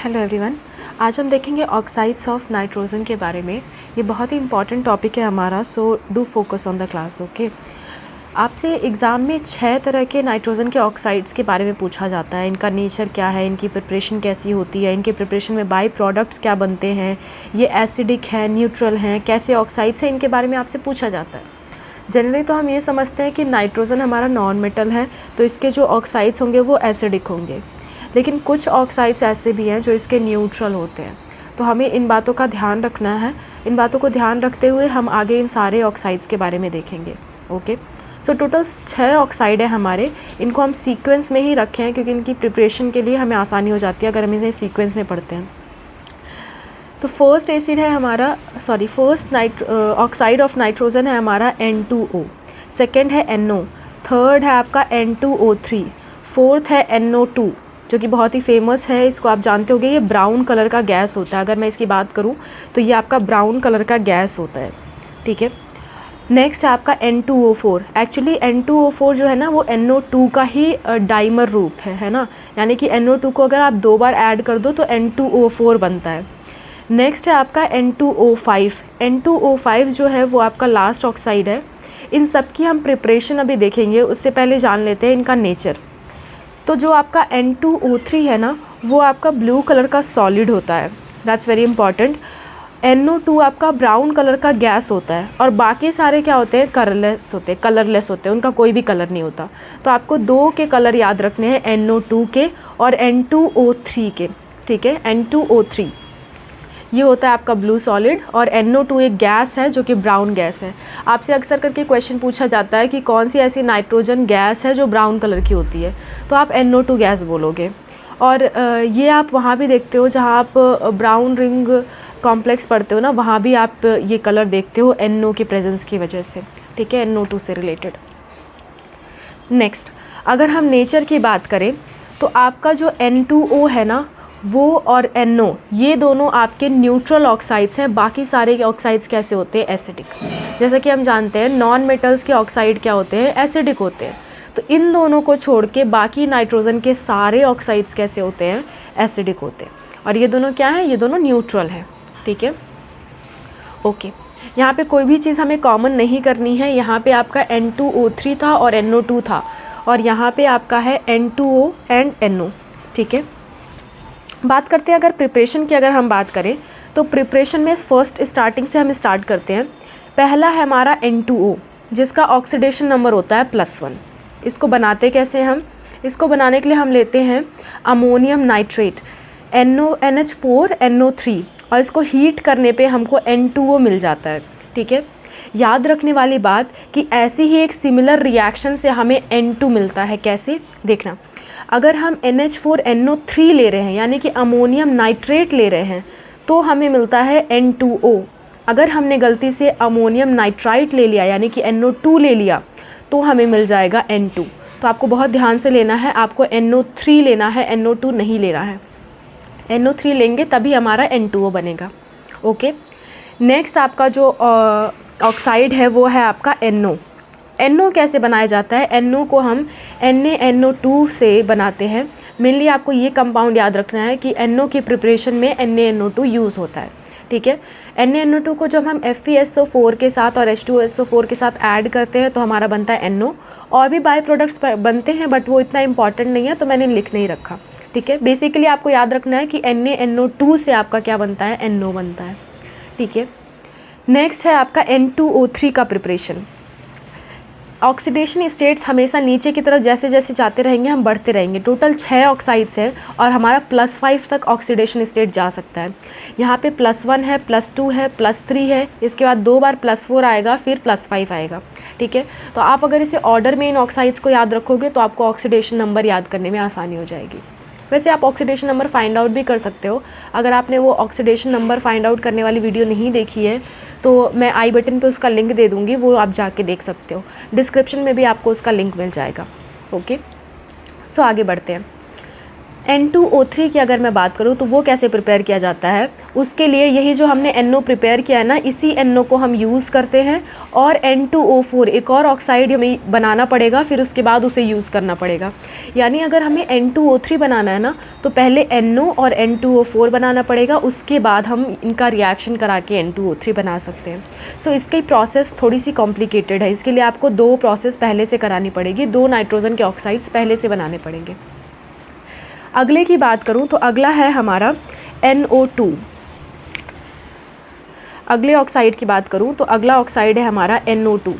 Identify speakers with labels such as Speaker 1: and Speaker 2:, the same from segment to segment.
Speaker 1: Hello everyone. आज हम देखेंगे ऑक्साइड्स ऑफ नाइट्रोजन के बारे में। ये बहुत ही इंपॉर्टेंट टॉपिक है हमारा, so do focus on the class. Okay, आपसे एग्ज़ाम में 6 तरह के नाइट्रोजन के ऑक्साइड्स के बारे में पूछा जाता है। इनका नेचर क्या है, इनकी प्रिपरेशन कैसी होती है, इनके प्रिपरेशन में बाई प्रोडक्ट्स क्या बनते हैं, ये एसिडिक हैं, न्यूट्रल हैं, कैसे ऑक्साइड्स हैं, इनके बारे में आपसे पूछा जाता है। जनरली तो हम ये समझते हैं कि नाइट्रोजन हमारा नॉन मेटल है, तो इसके जो ऑक्साइड्स होंगे वो एसिडिक होंगे, लेकिन कुछ ऑक्साइड्स ऐसे भी हैं जो इसके न्यूट्रल होते हैं। तो हमें इन बातों का ध्यान रखना है। इन बातों को ध्यान रखते हुए हम आगे इन सारे ऑक्साइड्स के बारे में देखेंगे। ओके, सो टोटल 6 ऑक्साइड है हमारे। इनको हम सीक्वेंस में ही रखे हैं क्योंकि इनकी प्रिपरेशन के लिए हमें आसानी हो जाती है अगर हम इसे सीक्वेंस में पढ़ते हैं। तो फर्स्ट एसिड है हमारा, फर्स्ट ऑक्साइड ऑफ नाइट्रोजन है हमारा N2O, सेकेंड है NO, थर्ड है आपका N2O3, फोर्थ है NO2 जो कि बहुत ही फेमस है। इसको आप जानते होंगे, ये ब्राउन कलर का गैस होता है। अगर मैं इसकी बात करूं तो ये आपका ब्राउन कलर का गैस होता है, ठीक है। नेक्स्ट है आपका N2O4। एक्चुअली N2O4 जो है ना वो NO2 का ही डाइमर रूप है ना, यानी कि NO2 को अगर आप 2 बार ऐड कर दो तो N2O4 बनता है। नेक्स्ट है आपका N2O5। N2O5 जो है वो आपका लास्ट ऑक्साइड है। इन सब की हम प्रिपरेशन अभी देखेंगे, उससे पहले जान लेते हैं इनका नेचर। तो जो आपका N2O3 है ना वो आपका ब्लू कलर का सॉलिड होता है, दैट्स वेरी इंपॉर्टेंट। NO2 आपका ब्राउन कलर का गैस होता है और बाकी सारे क्या होते हैं, कलरलेस होते हैं, उनका कोई भी कलर नहीं होता। तो आपको 2 के कलर याद रखने हैं, NO2 के और N2O3 के, ठीक है। N2O3 ये होता है आपका ब्लू सॉलिड और NO2 एक गैस है जो कि ब्राउन गैस है। आपसे अक्सर करके क्वेश्चन पूछा जाता है कि कौन सी ऐसी नाइट्रोजन गैस है जो ब्राउन कलर की होती है, तो आप NO2 गैस बोलोगे। और ये आप वहाँ भी देखते हो जहाँ आप ब्राउन रिंग कॉम्प्लेक्स पढ़ते हो ना, वहाँ भी आप ये कलर देखते हो NO के प्रेजेंस की वजह से, ठीक है, NO2 से रिलेटेड। नेक्स्ट, अगर हम नेचर की बात करें तो आपका जो N2O है ना वो और NO ये दोनों आपके न्यूट्रल ऑक्साइड्स हैं। बाकी सारे के ऑक्साइड्स कैसे होते हैं, एसिडिक। जैसा कि हम जानते हैं नॉन मेटल्स के ऑक्साइड क्या होते हैं, एसिडिक होते हैं। तो इन दोनों को छोड़ के बाकी नाइट्रोजन के सारे ऑक्साइड्स कैसे होते हैं, एसिडिक होते हैं। और ये दोनों क्या हैं, ये दोनों न्यूट्रल हैं, ठीक है। ओके, यहाँ पे कोई भी चीज़ हमें कॉमन नहीं करनी है। यहाँ पे आपका N2O3 था और NO2 था, और यहाँ पे आपका है N2O एंड NO, ठीक है। बात करते हैं अगर प्रिपरेशन की, अगर हम बात करें तो प्रिपरेशन में फर्स्ट स्टार्टिंग से हम स्टार्ट करते हैं। पहला है हमारा N2O जिसका ऑक्सीडेशन नंबर होता है +1। इसको बनाते कैसे हैं हम, इसको बनाने के लिए हम लेते हैं अमोनियम नाइट्रेट NH4NO3 और इसको हीट करने पे हमको N2O मिल जाता है, ठीक है। याद रखने वाली बात कि ऐसी ही एक सिमिलर रिएक्शन से हमें N2 मिलता है। कैसे, देखना, अगर हम NH4NO3 ले रहे हैं यानी कि अमोनियम नाइट्रेट ले रहे हैं तो हमें मिलता है N2O। अगर हमने गलती से अमोनियम नाइट्राइट ले लिया यानी कि NO2 ले लिया तो हमें मिल जाएगा N2। तो आपको बहुत ध्यान से लेना है, आपको NO3 लेना है, NO2 नहीं लेना है। NO3 लेंगे तभी हमारा N2O बनेगा। ओके, नेक्स्ट आपका जो ऑक्साइड है वो है आपका NO। NO कैसे बनाया जाता है, NO को हम NaNO2 से बनाते हैं। मेनली आपको ये कंपाउंड याद रखना है कि NO की प्रिपरेशन में NaNO2 यूज़ होता है, ठीक है। NaNO2 को जब हम FeSO4 के साथ और H2SO4 के साथ ऐड करते हैं तो हमारा बनता है NO। और भी बाई प्रोडक्ट्स बनते हैं बट वो इतना इंपॉर्टेंट नहीं है तो मैंने लिख नहीं रखा, ठीक है। बेसिकली आपको याद रखना है कि NaNO2 से आपका क्या बनता है, NO बनता है, ठीक है। नेक्स्ट है आपका N2O3 का प्रिपरेशन। ऑक्सीडेशन स्टेट्स हमेशा नीचे की तरफ जैसे जैसे जाते रहेंगे हम बढ़ते रहेंगे। टोटल 6 ऑक्साइड्स हैं और हमारा +5 तक ऑक्सीडेशन स्टेट जा सकता है। यहाँ पे +1 है, +2 है, +3 है, इसके बाद 2 बार +4 आएगा, फिर +5 आएगा, ठीक है। तो आप अगर इसे ऑर्डर में इन ऑक्साइड्स को याद रखोगे तो आपको ऑक्सीडेशन नंबर याद करने में आसानी हो जाएगी। वैसे आप ऑक्सीडेशन नंबर फाइंड आउट भी कर सकते हो। अगर आपने वो ऑक्सीडेशन नंबर फाइंड आउट करने वाली वीडियो नहीं देखी है तो मैं आई बटन पे उसका लिंक दे दूँगी, वो आप जाके देख सकते हो। डिस्क्रिप्शन में भी आपको उसका लिंक मिल जाएगा। ओके, सो आगे बढ़ते हैं। N2O3 की अगर मैं बात करूँ तो वो कैसे प्रिपेयर किया जाता है, उसके लिए यही जो हमने NO प्रिपेयर किया है ना, इसी NO को हम यूज़ करते हैं और N2O4 एक और ऑक्साइड हमें बनाना पड़ेगा, फिर उसके बाद उसे यूज़ करना पड़ेगा। यानी अगर हमें N2O3 बनाना है ना तो पहले NO और N2O4 बनाना पड़ेगा, उसके बाद हम इनका रिएक्शन करा के N2O3 बना सकते हैं। सो इसकी प्रोसेस थोड़ी सी कॉम्प्लिकेटेड है, इसके लिए आपको 2 प्रोसेस पहले से करानी पड़ेगी, 2 नाइट्रोजन के ऑक्साइड्स पहले से बनाने पड़ेंगे। अगले की बात करूं तो अगला है हमारा NO2। अगले ऑक्साइड की बात करूं तो अगला ऑक्साइड है हमारा NO2।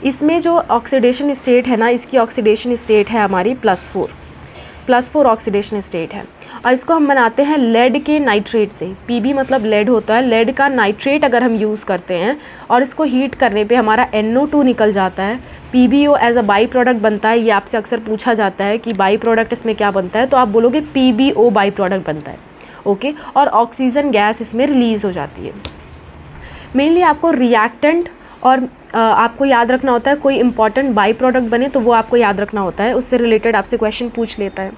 Speaker 1: इसमें जो ऑक्सीडेशन स्टेट है ना, इसकी ऑक्सीडेशन स्टेट है हमारी +4 ऑक्सीडेशन स्टेट है, और इसको हम बनाते हैं लेड के नाइट्रेट से। Pb मतलब लेड होता है, लेड का नाइट्रेट अगर हम यूज़ करते हैं और इसको हीट करने पे हमारा NO2 निकल जाता है। PbO as a by product बनता है, ये आपसे अक्सर पूछा जाता है कि बाई प्रोडक्ट इसमें क्या बनता है, तो आप बोलोगे PbO बाई प्रोडक्ट बनता है, ओके। और ऑक्सीजन गैस इसमें रिलीज़ हो जाती है। मेनली आपको रिएक्टेंट और आपको याद रखना होता है, कोई इंपॉर्टेंट बाई प्रोडक्ट बने तो वो आपको याद रखना होता है, उससे रिलेटेड आपसे क्वेश्चन पूछ लेता है।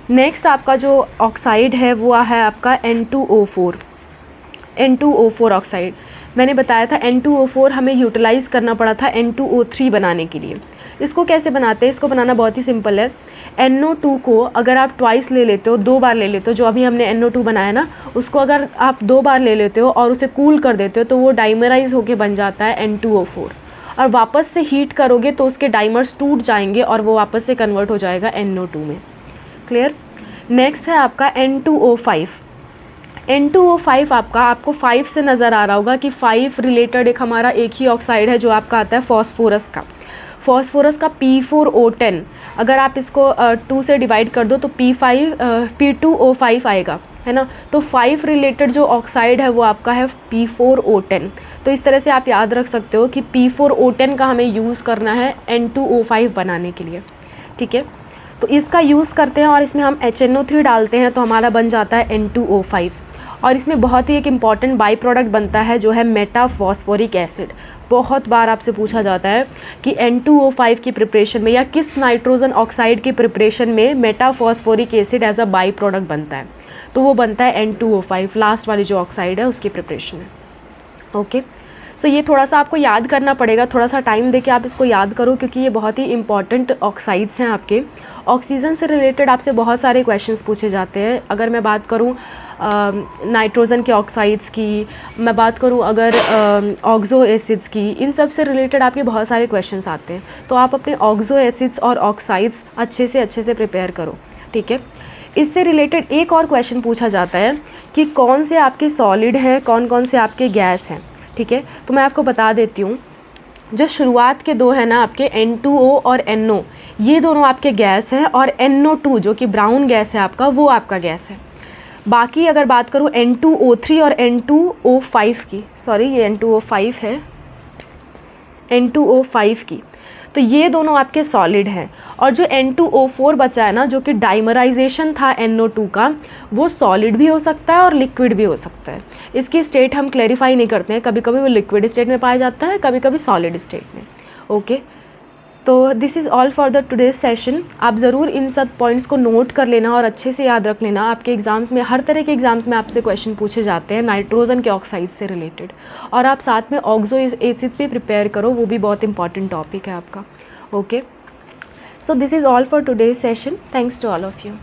Speaker 1: नेक्स्ट आपका जो ऑक्साइड है वो है आपका N2O4 ऑक्साइड। मैंने बताया था N2O4 हमें यूटिलाइज़ करना पड़ा था N2O3 बनाने के लिए। इसको कैसे बनाते हैं, इसको बनाना बहुत ही सिंपल है। NO2 को अगर आप ट्वाइस ले लेते हो, 2 बार ले लेते हो, जो अभी हमने NO2 बनाया ना उसको अगर आप 2 बार ले लेते हो और उसे कूल कर देते हो तो वो डाइमराइज होके बन जाता है N2O4, और वापस से हीट करोगे तो उसके डाइमर्स टूट जाएंगे और वो वापस से कन्वर्ट हो जाएगा NO2 में। क्लियर। नेक्स्ट है आपका N2O5। N2O5 आपको 5 से नज़र आ रहा होगा कि 5 रिलेटेड एक हमारा एक ही ऑक्साइड है जो आपका आता है फॉस्फोरस का P4O10। अगर आप इसको 2 से डिवाइड कर दो तो P2O5 आएगा, है ना। तो 5 रिलेटेड जो ऑक्साइड है वो आपका है P4O10। तो इस तरह से आप याद रख सकते हो कि P4O10 का हमें यूज़ करना है N2O5 बनाने के लिए, ठीक है। तो इसका यूज़ करते हैं और इसमें हम HNO3 डालते हैं तो हमारा बन जाता है N2O5। और इसमें बहुत ही एक इम्पॉर्टेंट बाई प्रोडक्ट बनता है जो है मेटाफॉस्फोरिक एसिड। बहुत बार आपसे पूछा जाता है कि N2O5 की प्रिपरेशन में या किस नाइट्रोजन ऑक्साइड की प्रिपरेशन में metaphosphoric acid as a by product बनता है, तो वो बनता है N2O5, लास्ट वाली जो ऑक्साइड है उसकी प्रिपरेशन में, ओके। सो ये थोड़ा सा आपको याद करना पड़ेगा, थोड़ा सा टाइम देके आप इसको याद करो क्योंकि ये बहुत ही इंपॉर्टेंट ऑक्साइड्स हैं आपके। ऑक्सीजन से रिलेटेड आपसे बहुत सारे क्वेश्चंस पूछे जाते हैं। अगर मैं बात करूँ नाइट्रोजन के ऑक्साइड्स की, मैं बात करूँ अगर ऑक्सो एसिड्स की, इन सब से रिलेटेड आपके बहुत सारे क्वेश्चंस आते हैं। तो आप अपने ऑक्सो एसिड्स और ऑक्साइड्स अच्छे से प्रिपेयर करो, ठीक है। इससे रिलेटेड एक और क्वेश्चन पूछा जाता है कि कौन से आपके सॉलिड हैं, कौन से आपके गैस हैं, ठीक है। तो मैं आपको बता देती हूँ, जो शुरुआत के 2 हैं ना आपके N2O और NO, ये दोनों आपके गैस हैं, और NO2 जो कि ब्राउन गैस है आपका, वो आपका गैस है। बाकी अगर बात करूँ N2O3 और N2O5 की, सॉरी ये N2O5 है, N2O5 की, तो ये दोनों आपके सॉलिड हैं। और जो N2O4 बचा है ना, जो कि डाइमराइजेशन था NO2 का, वो सॉलिड भी हो सकता है और लिक्विड भी हो सकता है। इसकी स्टेट हम क्लैरिफाई नहीं करते हैं, कभी कभी वो लिक्विड स्टेट में पाया जाता है, कभी कभी सॉलिड स्टेट में, ओके। तो this is all for the today session. आप ज़रूर इन सब पॉइंट्स को नोट कर लेना और अच्छे से याद रख लेना। आपके एग्ज़ाम्स में, हर तरह के एग्ज़ाम्स में आपसे क्वेश्चन पूछे जाते हैं नाइट्रोजन के ऑक्साइड से रिलेटेड, और आप साथ में ऑक्सो एसिड्स भी प्रिपेयर करो, वो भी बहुत इंपॉर्टेंट टॉपिक है आपका, okay. So this is all for today session. Thanks to all of you.